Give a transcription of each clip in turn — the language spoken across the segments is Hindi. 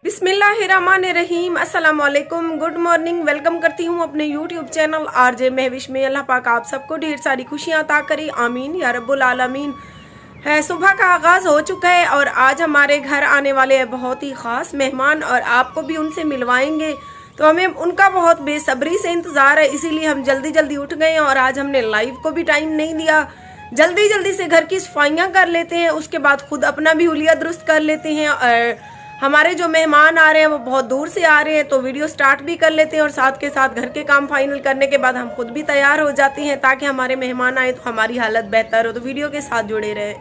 बिस्मिल्लाहिर्रहमानिर्रहीम, अस्सलाम वालेकुम, गुड मॉर्निंग। वेलकम करती हूँ अपने यूट्यूब चैनल आरजे महविश में। अल्लाह पाक आप सबको ढेर सारी खुशियाँ अता करे, आमीन या रब्बुल आलमीन। है सुबह का आगाज़ हो चुका है और आज हमारे घर आने वाले हैं बहुत ही ख़ास मेहमान और आपको भी उनसे मिलवाएंगे, तो हमें उनका बहुत बेसब्री से इंतज़ार है। इसीलिए हम जल्दी जल्दी उठ गए और आज हमने लाइव को भी टाइम नहीं दिया। जल्दी जल्दी से घर की सफाइयाँ कर लेते हैं, उसके बाद खुद अपना भी हुलिया दुरुस्त कर लेते हैं। और हमारे जो मेहमान आ रहे हैं वो बहुत दूर से आ रहे हैं, तो वीडियो स्टार्ट भी कर लेते हैं और साथ के साथ घर के काम फाइनल करने के बाद हम खुद भी तैयार हो जाते हैं ताकि हमारे मेहमान आए तो हमारी हालत बेहतर हो। तो वीडियो के साथ जुड़े रहे।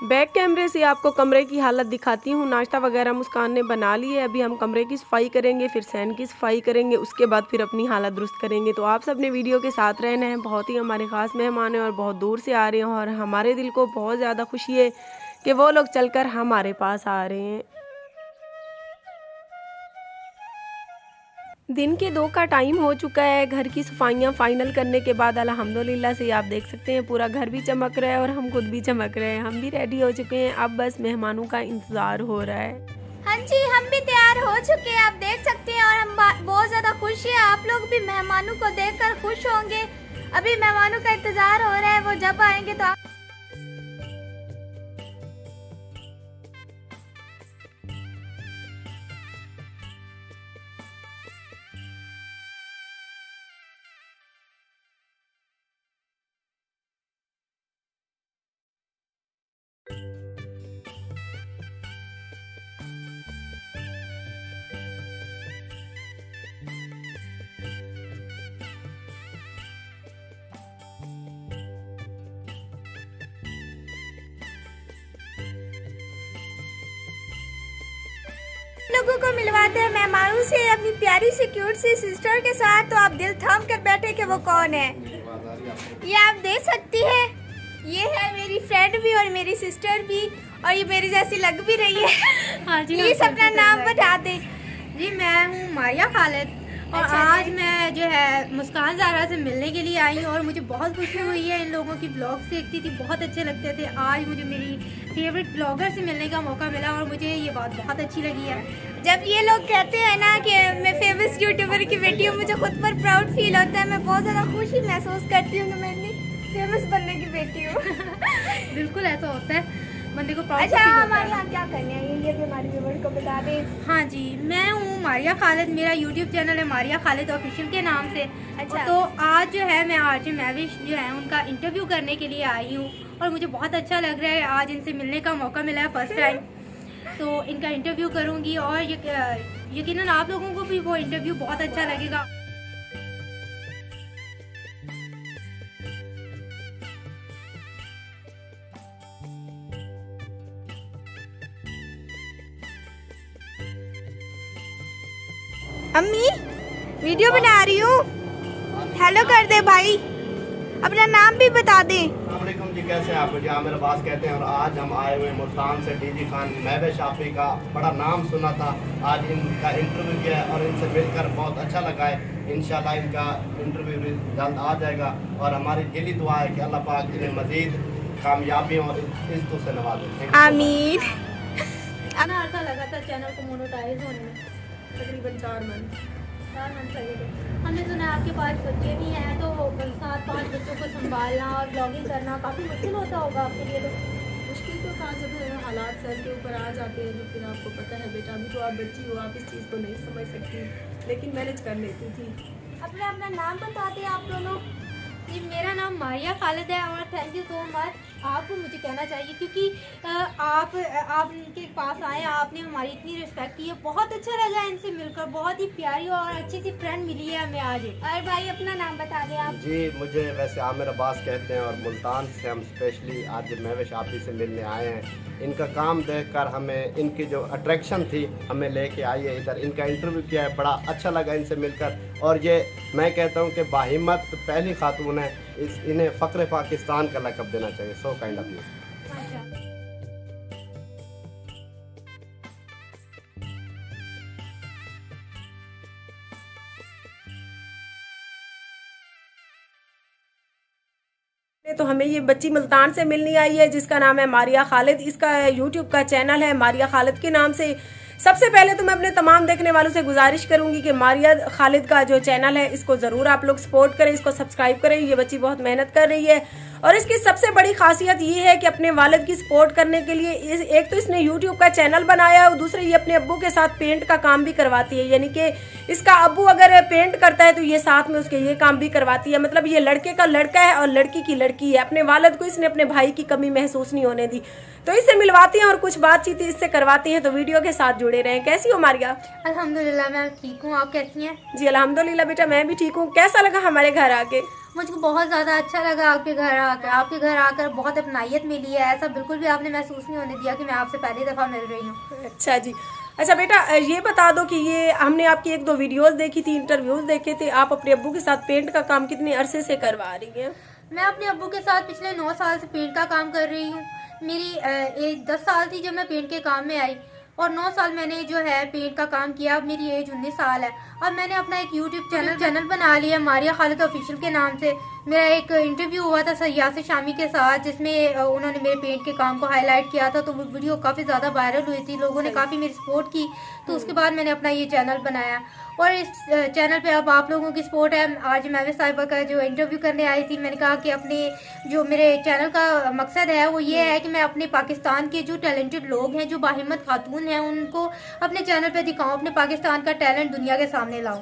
बैक कैमरे से आपको कमरे की हालत दिखाती हूँ। नाश्ता वगैरह मुस्कान ने बना ली है। अभी हम कमरे की सफाई करेंगे, फिर सैन की सफाई करेंगे, उसके बाद फिर अपनी हालत दुरुस्त करेंगे। तो आप सब ने वीडियो के साथ रहना है। बहुत ही हमारे ख़ास मेहमान हैं और बहुत दूर से आ रहे हैं और हमारे दिल को बहुत ज़्यादा खुशी है कि वो लोग चलकर हमारे पास आ रहे हैं। दिन के 2 का टाइम हो चुका है। घर की सफाइयाँ फाइनल करने के बाद अल्हम्दुलिल्लाह से आप देख सकते हैं पूरा घर भी चमक रहा है और हम खुद भी चमक रहे हैं। हम भी रेडी हो चुके हैं, अब बस मेहमानों का इंतज़ार हो रहा है। हाँ जी, हम भी तैयार हो चुके हैं, आप देख सकते हैं। और हम बहुत ज़्यादा खुश हैं। आप लोग भी मेहमानों को देखकर खुश होंगे। अभी मेहमानों का इंतज़ार हो रहा है, वो जब आएंगे तो लोगों को मिलवाते हैं मेहमानों से, अपनी प्यारी सी क्यूट सी सिस्टर के साथ। तो आप दिल थाम कर बैठे कि वो कौन है। ये आप देख सकती है, ये है मेरी फ्रेंड भी और मेरी सिस्टर भी, और ये मेरी जैसी लग भी रही है। हाँ जी, प्लीज अपना नाम बता दे। जी मैं हूँ मारिया खालिद और अच्छा आज मैं जो है मुस्कान ज़ारा से मिलने के लिए आई हूँ और मुझे बहुत खुशी हुई है। इन लोगों की ब्लॉग्स देखती थी, बहुत अच्छे लगते थे। आज मुझे मेरी फेवरेट ब्लॉगर से मिलने का मौका मिला और मुझे ये बात बहुत अच्छी लगी है। जब ये लोग कहते हैं ना कि मैं फेमस यूट्यूबर की बेटी हूँ, मुझे खुद पर प्राउड फील होता है। मैं बहुत ज़्यादा खुशी महसूस करती हूँ कि मैं इतनी फेमस बनने की बेटी हूँ। बिल्कुल ऐसा होता है, बंदे को प्राउड अच्छा, फील होता हमारे है। यहाँ क्या करने हैं ये भी हमारी व्यूअर को बता दें। हाँ जी, मैं हूँ मारिया खालिद, मेरा यूट्यूब चैनल है मारिया खालिद ऑफिशियल के नाम से। अच्छा। तो आज जो है मैं आरजे महविश जो है उनका इंटरव्यू करने के लिए आई हूँ और मुझे बहुत अच्छा लग रहा है। आज इनसे मिलने का मौका मिला है फर्स्ट टाइम, तो इनका इंटरव्यू करूँगी और यकीनन आप लोगों को भी वो इंटरव्यू बहुत अच्छा लगेगा। अम्मी वीडियो बना रही हूँ, हेलो कर दे भाई, अपना नाम भी बता दे। अस्सलामुअलैकुम जी, कैसे हैं आप? मुझे आमिर अब्बास कहते हैं और आज हम आए हुए मुल्तान से डीजी खान महविश शाफी का बड़ा नाम सुना था। आज इनका इंटरव्यू किया है और इनसे मिलकर बहुत अच्छा लगा है। इंशाल्लाह इनका इंटरव्यू जल्द आ जाएगा और हमारी दिली दुआ है कि अल्लाह पाक इन्हें मज़ीद कामयाबी और इज्जतों से नवाजे। आमीन। कितना अर्सा लगा था चैनल को मोनेटाइज होने में? तकरीबन 4 मंथ। 4 मंथ लगे थे। हमने सुना आपके पास बच्चे भी हैं, तो 7-5 बच्चों को संभालना और ब्लॉगिंग करना काफ़ी मुश्किल होता होगा आपके लिए। तो मुश्किल तो था जब हालात सर के ऊपर आ जाते हैं, तो फिर आपको पता है बेटा अभी तो आप बच्ची हो, आप इस चीज़ को नहीं समझ सकती, लेकिन मैनेज कर लेती थी। अपना नाम बता दें आप दोनों। जी मेरा नाम मारिया खालिद है और थैंक यू सो मच। आपको मुझे कहना चाहिए क्योंकि आप इनके पास आए, आपने हमारी इतनी रिस्पेक्ट की है। बहुत अच्छा लगा इनसे मिलकर, बहुत ही प्यारी और अच्छी सी फ्रेंड मिली है हमें आज। और भाई अपना नाम बता दें आप। जी मुझे वैसे आमिर अब्बास कहते हैं और मुल्तान से हम स्पेशली आज महविश शाफी से मिलने आए हैं। इनका काम देखकर हमें इनकी जो अट्रैक्शन थी हमें लेके आई है इधर। इनका इंटरव्यू किया है, बड़ा अच्छा लगा इनसे मिलकर। और ये मैं कहता हूँ कि बाहिम्मत पहली खातून है, इन्हें फ़ख्र पाकिस्तान का लक़ब देना चाहिए। So kind of you. तो हमें ये बच्ची मुल्तान से मिलनी आई है जिसका नाम है मारिया खालिद। इसका यूट्यूब का चैनल है मारिया खालिद के नाम से। सबसे पहले तो मैं अपने तमाम देखने वालों से गुजारिश करूंगी कि मारिया खालिद का जो चैनल है इसको ज़रूर आप लोग सपोर्ट करें, इसको सब्सक्राइब करें। ये बच्ची बहुत मेहनत कर रही है और इसकी सबसे बड़ी खासियत ये है कि अपने वालिद की सपोर्ट करने के लिए एक तो इसने यूट्यूब का चैनल बनाया है और दूसरे ये अपने अब्बू के साथ पेंट का काम भी करवाती है। यानी कि इसका अब्बू अगर पेंट करता है तो ये साथ में उसके ये काम भी करवाती है। मतलब ये लड़के का लड़का है और लड़की की लड़की है। अपने वालिद को इसने अपने भाई की कमी महसूस नहीं होने दी, तो इससे मिलवाती हैं और कुछ बातचीत इससे करवाती हैं। तो वीडियो के साथ जुड़े रहें। कैसी हो मारिया? अल्हम्दुलिल्लाह मैं ठीक हूँ, आप कैसी हैं? जी अल्हम्दुलिल्लाह बेटा मैं भी ठीक हूँ। कैसा लगा हमारे घर आके? मुझको बहुत ज़्यादा अच्छा लगा आपके घर आकर। आपके घर आकर बहुत अपनाइयत मिली है। ऐसा बिल्कुल भी आपने महसूस नहीं होने दिया कि मैं आपसे पहली दफ़ा मिल रही हूँ। अच्छा जी। अच्छा बेटा ये बता दो कि ये हमने आपकी 1-2 वीडियोस देखी थी, इंटरव्यूज देखे थे, आप अपने अब्बू के साथ पेंट का काम कितने अरसे से करवा रही हैं? मैं अपने अब्बू के साथ पिछले 9 साल से पेंट का काम कर रही हूँ। मेरी एज 10 साल थी जब मैं पेंट के काम में आई और 9 साल मैंने जो है पेंट का काम किया। अब मेरी एज 19 साल है। अब मैंने अपना एक यूट्यूब चैनल बना लिया मारिया खालिद ऑफिशियल के नाम से। मेरा एक इंटरव्यू हुआ था यासिर शामी के साथ जिसमें उन्होंने मेरे पेंट के काम को हाईलाइट किया था, तो वो वीडियो काफ़ी ज़्यादा वायरल हुई थी, लोगों ने काफ़ी मेरी सपोर्ट की। तो उसके बाद मैंने अपना ये चैनल बनाया और इस चैनल पे अब आप लोगों की सपोर्ट है। आज महविश साहिबा का जो इंटरव्यू करने आई थी, मैंने कहा कि अपने जो मेरे चैनल का मकसद है वो ये है कि मैं अपने पाकिस्तान के जो टैलेंटेड लोग हैं, जो बाहिम्मत खातून हैं, उनको अपने चैनल पे दिखाऊं, अपने पाकिस्तान का टैलेंट दुनिया के सामने लाऊं।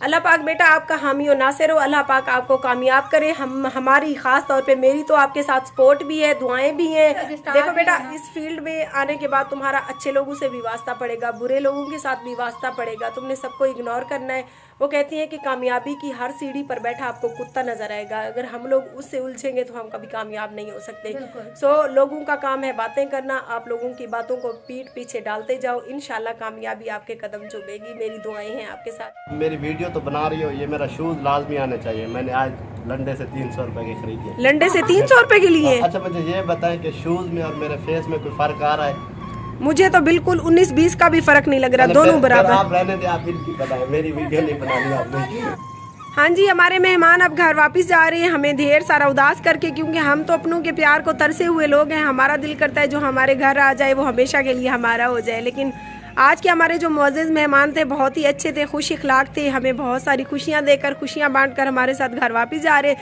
अल्लाह पाक बेटा आपका हामी और नासिर हो। अल्लाह पाक आपको कामयाब करे। हमारी ख़ास तौर पे मेरी तो आपके साथ सपोर्ट भी है, दुआएं भी हैं। देखो बेटा इस फील्ड में आने के बाद तुम्हारा अच्छे लोगों से भी वास्ता पड़ेगा, बुरे लोगों के साथ भी वास्ता पड़ेगा। तुमने सबको इग्नोर करना है। वो कहती हैं कि कामयाबी की हर सीढ़ी पर बैठा आपको कुत्ता नजर आएगा। अगर हम लोग उससे उलझेंगे तो हम कभी कामयाब नहीं हो सकते। सो लोगों का काम है बातें करना। आप लोगों की बातों को पीठ पीछे डालते जाओ, इंशाल्लाह कामयाबी आपके कदम चुभेगी। मेरी दुआएं हैं आपके साथ। मेरी वीडियो तो बना रही हो, ये मेरा शूज़ लाजमी आने चाहिए। मैंने आज लंडे से 300 रुपए के खरीदे। लंडे से 300 रुपए के लिए? अच्छा मुझे ये बताएं कि शूज़ में और मेरे फेस में कोई फ़र्क आ रहा है? मुझे तो बिल्कुल 19-20 का भी फर्क नहीं लग रहा, दोनों बराबर। आप रहने दें, आप इनकी बताएं, मेरी वीडियो नहीं बनानी आपने। हाँ जी हमारे मेहमान अब घर वापस जा रहे हैं, हमें ढेर सारा उदास करके, क्योंकि हम तो अपनों के प्यार को तरसे हुए लोग हैं। हमारा दिल करता है जो हमारे घर आ जाए वो हमेशा के लिए हमारा हो जाए। लेकिन आज के हमारे जो मुअज़्ज़िज़ मेहमान थे बहुत ही अच्छे थे, खुश इखलाक थे, हमें बहुत सारी खुशियाँ देकर, खुशियाँ बांट कर हमारे साथ घर वापस जा रहे।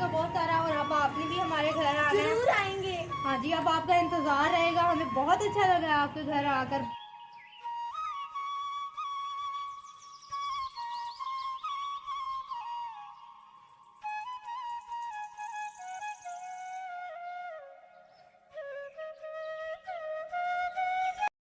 बहुत सारा और अब आपने भी हमारे घर आना, जरूर आएंगे। हाँ जी अब आपका इंतजार रहेगा। हमें बहुत अच्छा लगा आपके घर आकर।